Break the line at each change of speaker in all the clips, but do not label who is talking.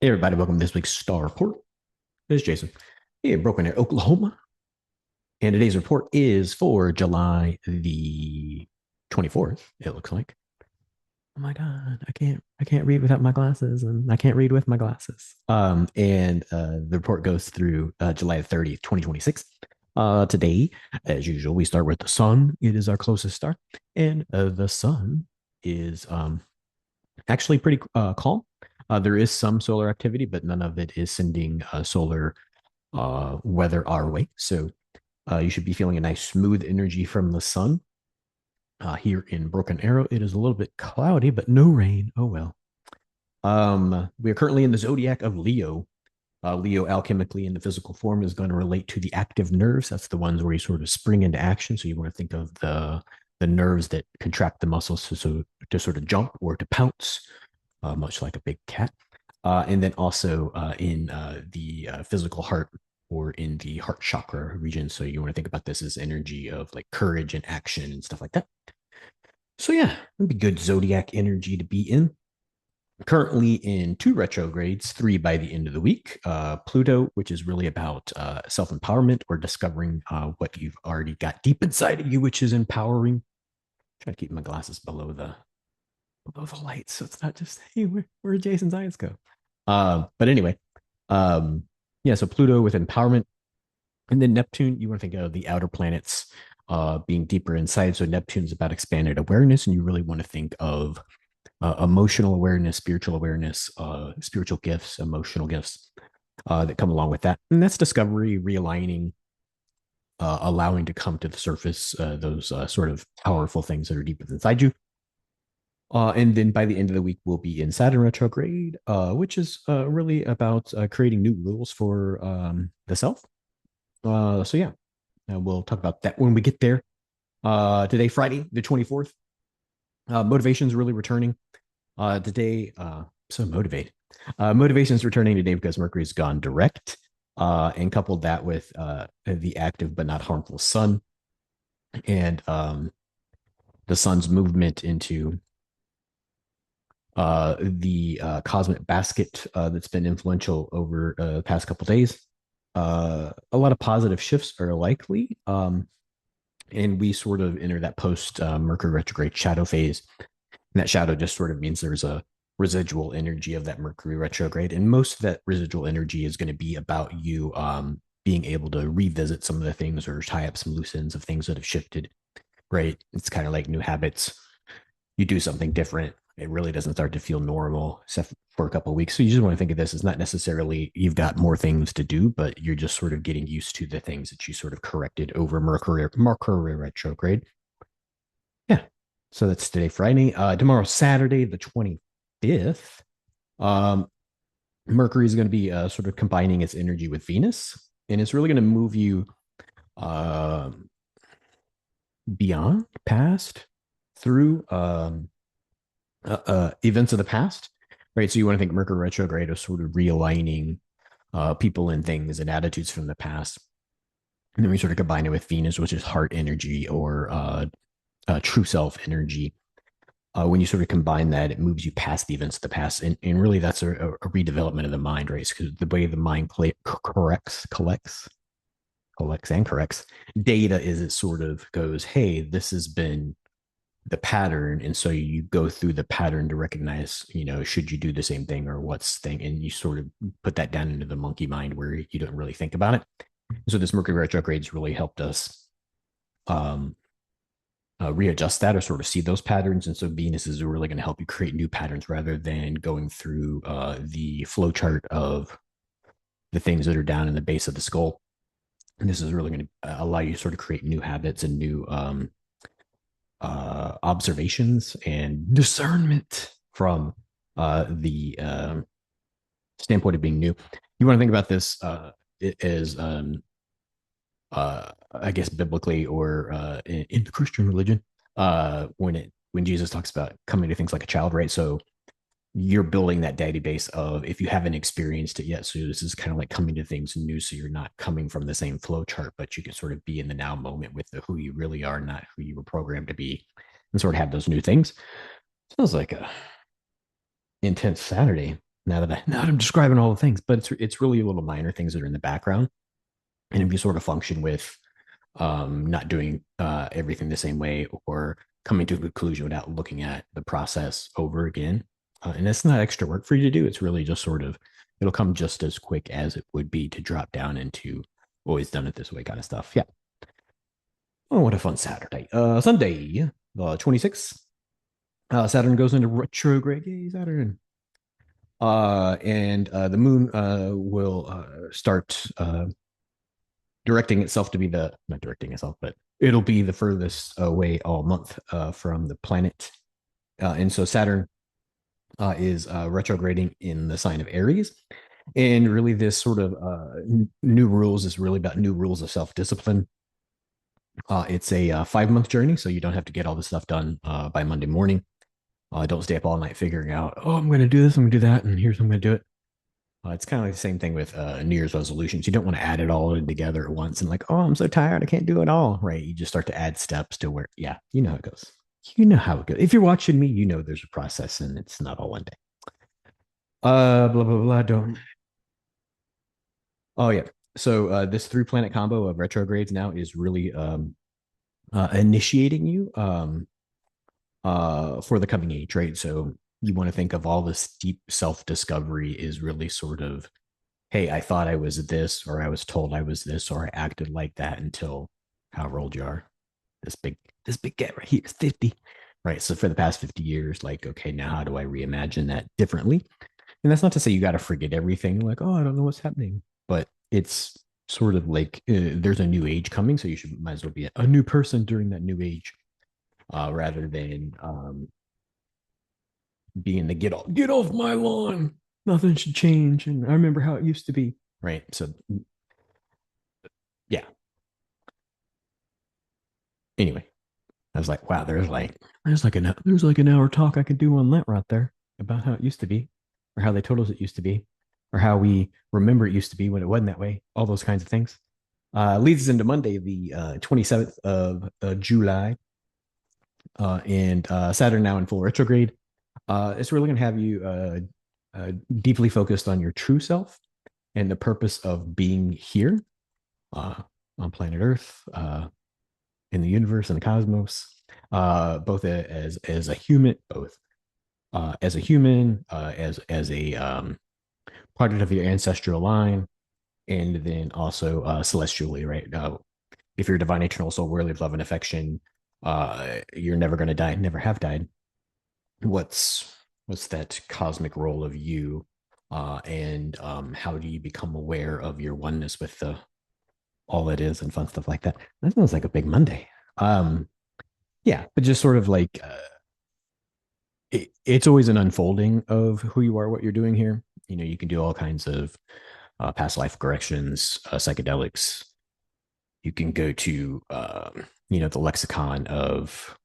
Hey everybody, welcome to this week's Star Report. This is Jason. Hey, Broken Arrow, Oklahoma. And today's report is for July the 24th, it looks like. Oh my god, I can't read without my glasses, and I can't read with my glasses. The report goes through July 30th, 2026. Today, as usual, we start with the sun. It is our closest star. And the sun is actually pretty calm. There is some solar activity, but none of it is sending solar weather our way. So you should be feeling a nice smooth energy from the sun. Here in Broken Arrow, it is a little bit cloudy, but no rain. Oh well. We are currently in the zodiac of Leo. Leo, alchemically in the physical form, is going to relate to the active nerves. That's the ones where you sort of spring into action. So you want to think of the nerves that contract the muscles to sort of jump or to pounce, much like a big cat. And then also in the physical heart or in the heart chakra region. So you want to think about this as energy of like courage and action and stuff like that. So yeah, it'd be good zodiac energy to be in. Currently in two retrogrades, three by the end of the week. Pluto, which is really about self empowerment or discovering what you've already got deep inside of you, which is empowering. Try to keep my glasses below the light, so it's not just hey, where Jason's eyes go. But anyway, um, yeah. So Pluto with empowerment, and then Neptune. You want to think of the outer planets being deeper inside. So Neptune's about expanded awareness, and you really want to think of emotional awareness, spiritual gifts, emotional gifts that come along with that. And that's discovery, realigning, allowing to come to the surface those sort of powerful things that are deep inside you. And then by the end of the week, we'll be in Saturn retrograde, which is really about creating new rules for the self. So yeah, we'll talk about that when we get there. Today, Friday, the 24th, motivation's really returning. Today, so motivated. Motivation's returning today because Mercury's gone direct, and coupled that with the active but not harmful sun, and the sun's movement into the cosmic basket that's been influential over the past couple days. A lot of positive shifts are likely, and we sort of enter that post Mercury retrograde shadow phase. And that shadow just sort of means there's a residual energy of that Mercury retrograde, and most of that residual energy is going to be about you being able to revisit some of the things or tie up some loose ends of things that have shifted. Right? It's kind of like new habits. You do something different, it really doesn't start to feel normal except for a couple of weeks. So you just want to think of this as not necessarily you've got more things to do, but you're just sort of getting used to the things that you sort of corrected over Mercury retrograde. Yeah. So that's today, Friday. Tomorrow, Saturday, the 25th. Um, Mercury is going to be sort of combining its energy with Venus, and it's really going to move you uh, beyond, past, through events of the past, right? So you want to think Mercury retrograde is sort of realigning people and things and attitudes from the past. And then we sort of combine it with Venus, which is heart energy or true self energy. When you sort of combine that, it moves you past the events of the past. And really, that's a redevelopment of the mind, right? Because the way the mind collects and corrects data is it sort of goes, hey, this has been the pattern, and so you go through the pattern to recognize, should you do the same thing or what's thing, and you sort of put that down into the monkey mind where you don't really think about it. So this Mercury retrograde's really helped us um, readjust that or sort of see those patterns, and so Venus is really going to help you create new patterns rather than going through the flow chart of the things that are down in the base of the skull. And this is really going to allow you to sort of create new habits and new observations and discernment from the standpoint of being new. You want to think about this as, I guess, biblically or in the Christian religion, when Jesus talks about coming to things like a child, right? So you're building that database of if you haven't experienced it yet. So this is kind of like coming to things new. So you're not coming from the same flow chart, but you can sort of be in the now moment with who you really are, not who you were programmed to be, and sort of have those new things. Sounds like a intense Saturday. Now that I'm describing all the things, but it's really little minor things that are in the background. And if you sort of function with not doing everything the same way or coming to a conclusion without looking at the process over again, and it's not extra work for you to do. It's really just sort of it'll come just as quick as it would be to drop down into always done it this way kind of stuff. Yeah. Oh, what a fun Saturday. Sunday, the 26th. Saturn goes into retrograde. Yay, Saturn. And the moon will start directing itself to be the not directing itself, but it'll be the furthest away all month from the planet. And so Saturn is retrograding in the sign of Aries. And really, this sort of new rules is really about new rules of self discipline. It's a 5 month journey, so you don't have to get all this stuff done by Monday morning. Don't stay up all night figuring out, oh, I'm going to do this, I'm going to do that, and here's how I'm going to do it. It's kind of like the same thing with New Year's resolutions. You don't want to add it all in together at once and like, oh, I'm so tired, I can't do it all. Right? You just start to add steps to where, yeah, you know how it goes. You know how it goes. If you're watching me, you know there's a process and it's not all one day. Blah blah blah. Don't. Oh yeah. So this 3 planet combo of retrogrades now is really initiating you for the coming age, right? So you want to think of all this deep self discovery is really sort of, hey, I thought I was this, or I was told I was this, or I acted like that until however old you are. This big, this big guy right here is 50. Right. So for the past 50 years, like, okay, now how do I reimagine that differently? And that's not to say you got to forget everything, like, oh, I don't know what's happening, but it's sort of like there's a new age coming. So you should might as well be a new person during that new age rather than being the get off my lawn. Nothing should change. And I remember how it used to be. Right. So yeah. Anyway, I was like, wow, there's like an hour talk I could do on that right there about how it used to be, or how they told us it used to be, or how we remember it used to be when it wasn't that way. All those kinds of things. Leads us into Monday, the 27th of July, and Saturn now in full retrograde. It's really going to have you deeply focused on your true self and the purpose of being here uh, on planet Earth, in the universe and the cosmos, both as a human, both as a human, as a product of your ancestral line, and then also celestially, right? If you're a divine eternal soul worthy of love and affection, you're never going to die, never have died. What's that cosmic role of you, and how do you become aware of your oneness with the all that is and fun stuff like that? That sounds like a big Monday. Yeah, but just sort of like it's always an unfolding of who you are, what you're doing here. You know, you can do all kinds of past life corrections, psychedelics. You can go to the lexicon of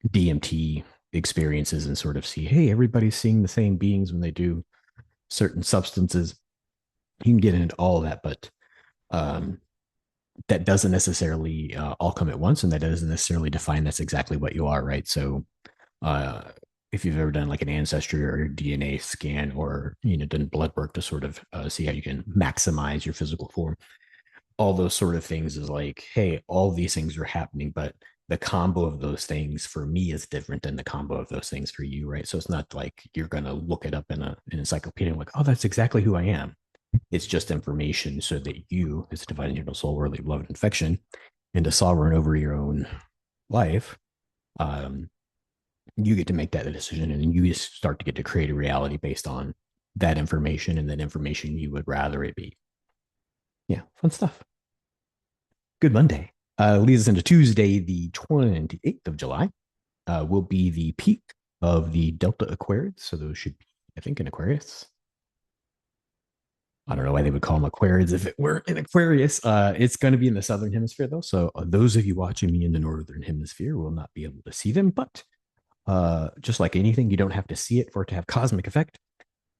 DMT experiences and sort of see, hey, everybody's seeing the same beings when they do certain substances. You can get into all of that, but that doesn't necessarily all come at once, and that doesn't necessarily define that's exactly what you are, right? So uh, if you've ever done like an ancestry or a DNA scan, or done blood work to sort of see how you can maximize your physical form, all those sort of things is like, hey, all these things are happening, but the combo of those things for me is different than the combo of those things for you, right? So it's not like you're going to look it up in an encyclopedia and like, oh, that's exactly who I am. It's just information so that you, as a divine eternal soul worthy of love and affection, and a sovereign over your own life, you get to make that decision, and you just start to get to create a reality based on that information, and that information you would rather it be. Yeah, fun stuff. Good Monday. Leads us into Tuesday, the 28th of July. Will be the peak of the Delta Aquarius. So those should be, I think, in Aquarius. I don't know why they would call them Aquarius if it were in Aquarius. It's going to be in the Southern Hemisphere, though. So those of you watching me in the Northern Hemisphere will not be able to see them. But just like anything, you don't have to see it for it to have cosmic effect.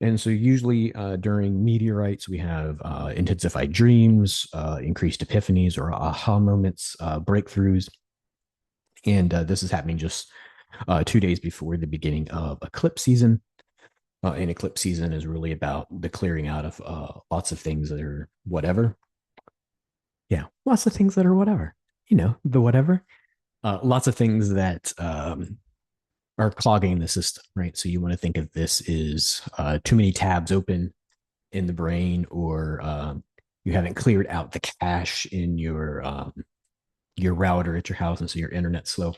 And so usually during meteorites, we have intensified dreams, increased epiphanies or aha moments, breakthroughs. And this is happening just 2 days before the beginning of eclipse season. And eclipse season is really about the clearing out of lots of things that are whatever. Yeah, lots of things that are whatever. You know, the whatever. Lots of things that are clogging the system, right? So you want to think of this as too many tabs open in the brain, or you haven't cleared out the cache in your router at your house, and so your internet's slow.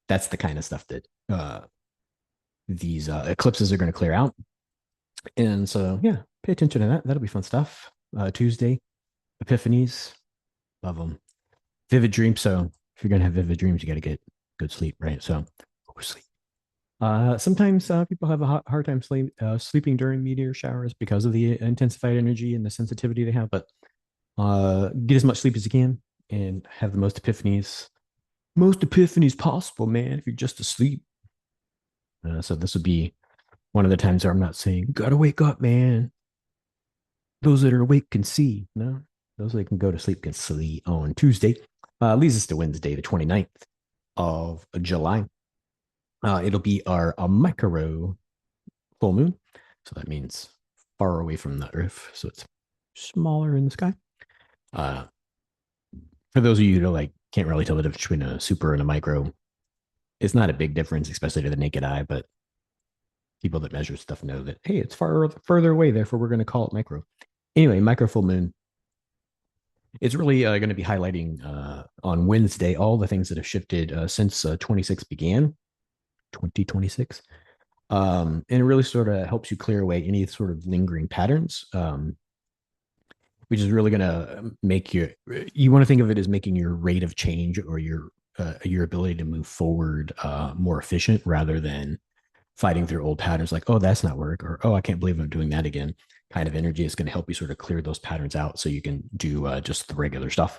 That's the kind of stuff that these eclipses are going to clear out. And so, yeah, pay attention to that. That'll be fun stuff. Tuesday, epiphanies, love them. Vivid dreams. So, if you're going to have vivid dreams, you got to get good sleep, right? So, sleep. Sometimes people have a hard time sleeping during meteor showers because of the intensified energy and the sensitivity they have. But get as much sleep as you can and have the most epiphanies possible, man. If you're just asleep, so this would be one of the times where I'm not saying gotta wake up, man. Those that are awake can see. No, those that can go to sleep can see on Tuesday. Leads us to Wednesday, the 29th of July. It'll be our micro full moon. So that means far away from the Earth. So it's smaller in the sky. Uh, for those of you who like can't really tell the difference between a super and a micro, it's not a big difference, especially to the naked eye. But people that measure stuff know that hey, it's further away. Therefore, we're going to call it micro. Anyway, micro full moon. It's really going to be highlighting on Wednesday all the things that have shifted since 26 began, 2026. And it really sort of helps you clear away any sort of lingering patterns, which is really going to make you want to think of it as making your rate of change or your ability to move forward more efficient rather than fighting through old patterns like, oh, that's not work, or oh, I can't believe I'm doing that again. Kind of energy is going to help you sort of clear those patterns out so you can do just the regular stuff.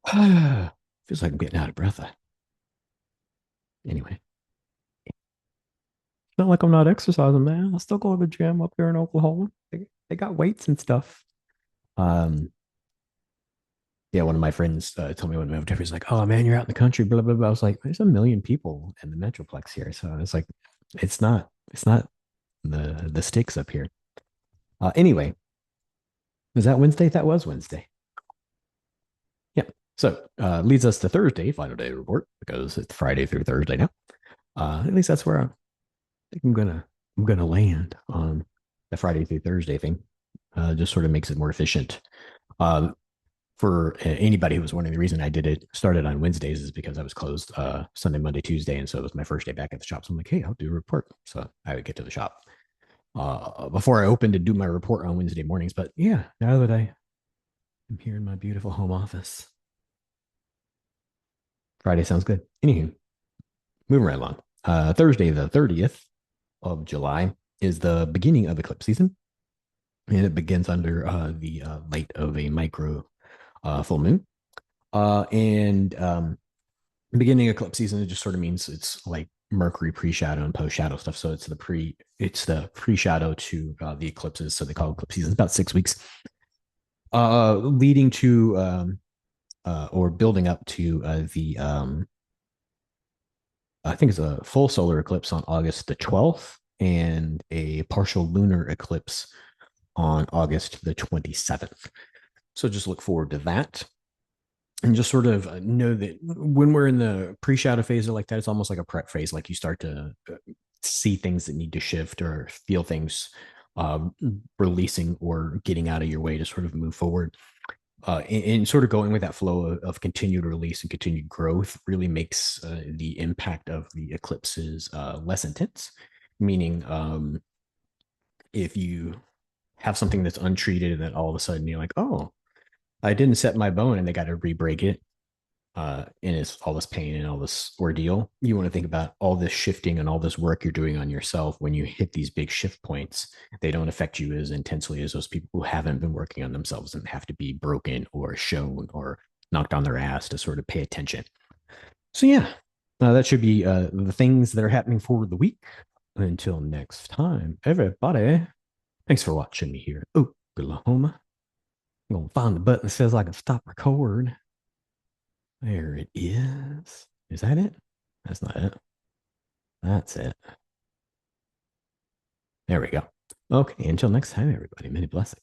Feels like I'm getting out of breath. Anyway, it's not like I'm not exercising, man. I still go to the gym up here in Oklahoma. They got weights and stuff. Um, yeah, one of my friends told me when I moved here, he's like, "Oh man, you're out in the country." Blah blah blah. I was like, "There's a million people in the metroplex here," so it's like, it's not the sticks up here. Anyway, was that Wednesday? That was Wednesday. Yeah. So leads us to Thursday, final day report, because it's Friday through Thursday now. At least that's where I think I'm gonna land on the Friday through Thursday thing. Just sort of makes it more efficient. Uh, for anybody who was wondering, the reason I did it started on Wednesdays is because I was closed Sunday, Monday, Tuesday, and so it was my first day back at the shop. So I'm like, hey, I'll do a report. So I would get to the shop before I opened to do my report on Wednesday mornings. But yeah, now that I am here in my beautiful home office, Friday sounds good. Anywho, moving right along. Thursday, the 30th of July, is the beginning of eclipse season, and it begins under the light of a micro full moon. And beginning eclipse season, it just sort of means it's like Mercury pre-shadow and post-shadow stuff. So it's the pre-shadow to the eclipses. So they call it eclipse season. It's about 6 weeks, leading to or building up to the I think it's a full solar eclipse on August the 12th and a partial lunar eclipse on August the 27th. So just look forward to that. And just sort of know that when we're in the pre-shadow phase or like that, it's almost like a prep phase. Like you start to see things that need to shift or feel things um, releasing or getting out of your way to sort of move forward. And sort of going with that flow of continued release and continued growth really makes the impact of the eclipses less intense. Meaning, if you have something that's untreated and then all of a sudden you're like, oh, I didn't set my bone and they got to re-break it, and it's all this pain and all this ordeal. You want to think about all this shifting and all this work you're doing on yourself. When you hit these big shift points, they don't affect you as intensely as those people who haven't been working on themselves and have to be broken or shown or knocked on their ass to sort of pay attention. So yeah, that should be the things that are happening for the week. Until next time, everybody, thanks for watching me here, Oklahoma. I'm gonna find the button that says I can stop record. There it is. Is that it? That's not it. That's it. There we go. Okay, until next time, everybody, many blessings.